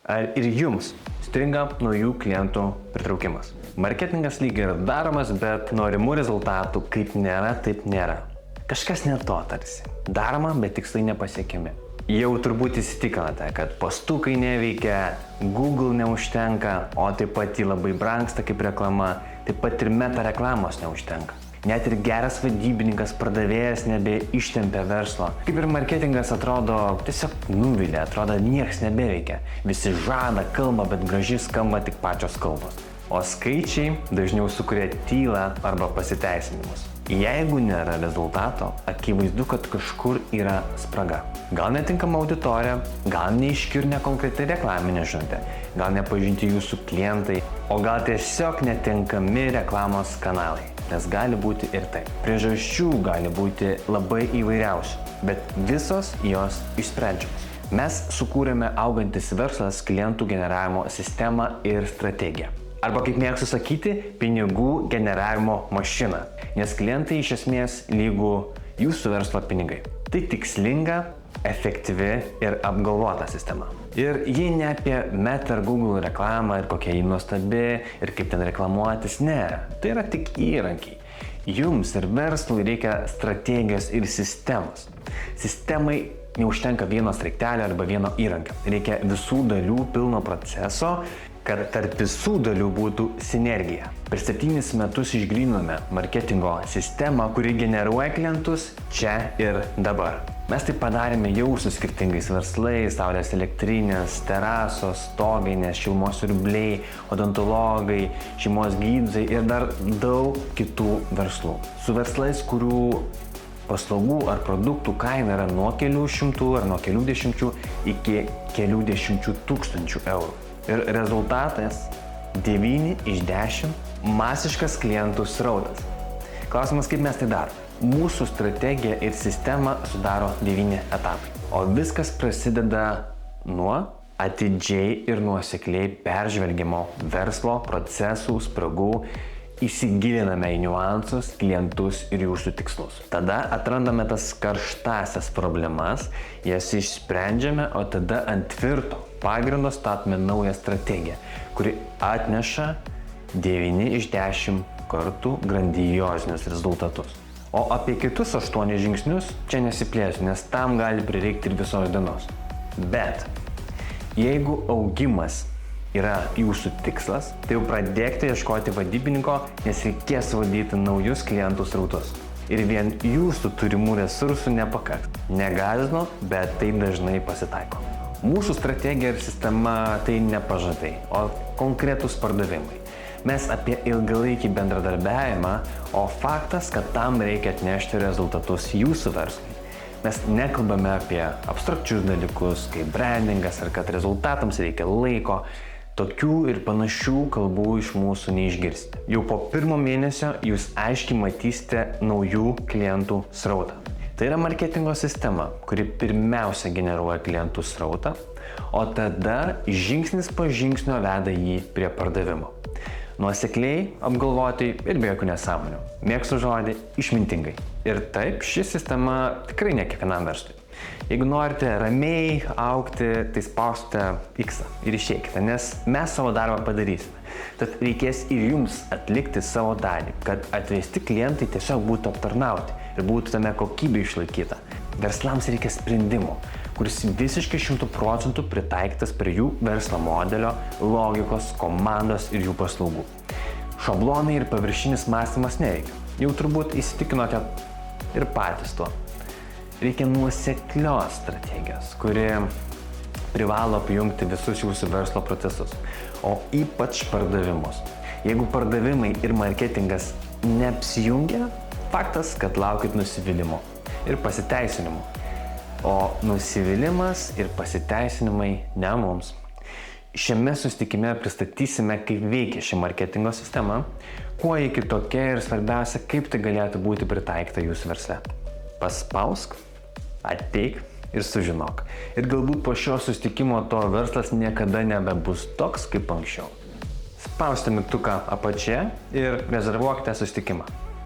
Ar ir jums stringa naujų klientų pritraukimas? Marketingas lyg ir daromas, bet norimų rezultatų kaip nėra, taip nėra. Kažkas ne to tarsi. Daroma, bet tikslai nepasiekiami. Jau turbūt įsitikinote, kad postukai neveikia, Google neužtenka, o taip pat jį labai brangsta kaip reklama, taip pat ir meta reklamos neužtenka. Net ir geras vadybininkas, pardavėjas nebeištempia verslo. Kaip ir marketingas atrodo tiesiog nuvilia, atrodo nieks nebeveikia. Visi žada, kalba, bet gražiai skamba tik pačios kalbos. O skaičiai dažniau sukuria tylą arba pasiteisinimus. Jeigu nėra rezultato, akivaizdu, kad kažkur yra spraga. Gal netinkama auditorija, gal neaiški ir nekonkreti reklaminė žinutė, gal nepažinti jūsų klientai, o gal tiesiog netinkami reklamos kanalai. Nes gali būti ir taip. Priežasčių gali būti labai įvairiausių, bet visos jos išsprendžiamos. Mes sukūrėme augantis verslas klientų generavimo sistemą ir strategiją. Arba, kaip mėgstu sakyti, pinigų generavimo mašiną. Nes klientai iš esmės lygu jūsų verslo pinigai. Tai tikslinga, efektyvi ir apgalvota sistema. Ir ji ne apie Meta ar Google reklamą ir kokia ji nuostabi ir kaip ten reklamuotis, ne. Tai yra tik įrankiai. Jums ir verslui reikia strategijos ir sistemos. Sistemai neužtenka vieno sraigtelio arba vieno įrankio. Reikia visų dalių pilno proceso, kad tarp visų dalių būtų sinergija. Per 7 metus išgrynome marketingo sistemą, kuri generuoja klientus čia ir dabar. Mes tai padarėme jau su skirtingais verslais, saulės elektrinės, terasos, stogainės, šilumos siurbliai, odontologai, šeimos gydytojai ir dar daug kitų verslų. Su verslais, kurių paslaugų ar produktų kaina yra nuo kelių šimtų ar nuo kelių dešimčių iki kelių dešimčių tūkstančių eurų. Ir rezultatas 9 iš 10 masiškas klientų srautas. Klausimas, kaip mes tai darome? Mūsų strategija ir sistema sudaro 9 etapai. O viskas prasideda nuo atidžiai ir nuosekliai peržvelgimo verslo procesų spragų, įsigiliname į niuansus, klientus ir jūsų tikslus. Tada atrandame tas karštasias problemas, jas išsprendžiame, o tada ant tvirto pagrindo statome naują strategiją, kuri atneša 9 iš 10 kartų grandiozinius rezultatus. O apie kitus 8 žingsnius čia nesiplėsiu, nes tam gali prireikti ir visos dienos. Bet jeigu augimas yra jūsų tikslas, tai jau pradėkite ieškoti vadybininko, nes reikės valdyti naujus klientų srautus. Ir vien jūsų turimų resursų nepakaks. Negąsdinu, bet tai dažnai pasitaiko. Mūsų strategija ir sistema tai ne pažadai, o konkretūs pardavimai. Mes apie ilgalaikį bendradarbiavimą, o faktas, kad tam reikia atnešti rezultatus jūsų verslui. Mes nekalbame apie abstrakčius dalykus, kaip brandingas ar kad rezultatams reikia laiko. Tokių ir panašių kalbų iš mūsų neišgirsite. Jau po 1 mėnesio jūs aiškiai matysite naujų klientų srautą. Tai yra marketingo sistema, kuri pirmiausia generuoja klientų srautą, o tada žingsnis po žingsnio veda jį prie pardavimo. Nuosekliai, apgalvotai ir be jokių nesąmonių. Mėgstu žodį išmintingai. Ir taip, ši sistema tikrai ne kiekvienam verslui. Jeigu norite ramiai augti, tai spauskite X ir išeikite, nes mes savo darbą padarysime. Tad reikės ir jums atlikti savo dalį, kad atvesti klientai tiesiog būtų aptarnauti ir būtų tame kokybė išlaikyta. Verslams reikia sprendimų, kuris visiškai 100% pritaikytas prie jų verslo modelio, logikos, komandos ir jų paslaugų. Šablonai ir paviršinis mąstymas neveikia. Jau turbūt įsitikinote ir patys tuo. Reikia nuoseklios strategijos, kuri privalo apjungti visus jūsų verslo procesus, o ypač pardavimus. Jeigu pardavimai ir marketingas neapsijungia, faktas, kad laukit nusivylimų ir pasiteisinimų. O nusivylimas ir pasiteisinimai ne mums. Šiame susitikime pristatysime, kaip veikia ši marketingo sistema, kuo ji kitokia ir svarbiausia, kaip tai galėtų būti pritaikyta jūsų versle. Paspausk, ateik ir sužinok. Ir galbūt po šio susitikimo to verslas niekada nebebus toks kaip anksčiau. Spauskite mygtuką apačioje ir rezervuokite susitikimą.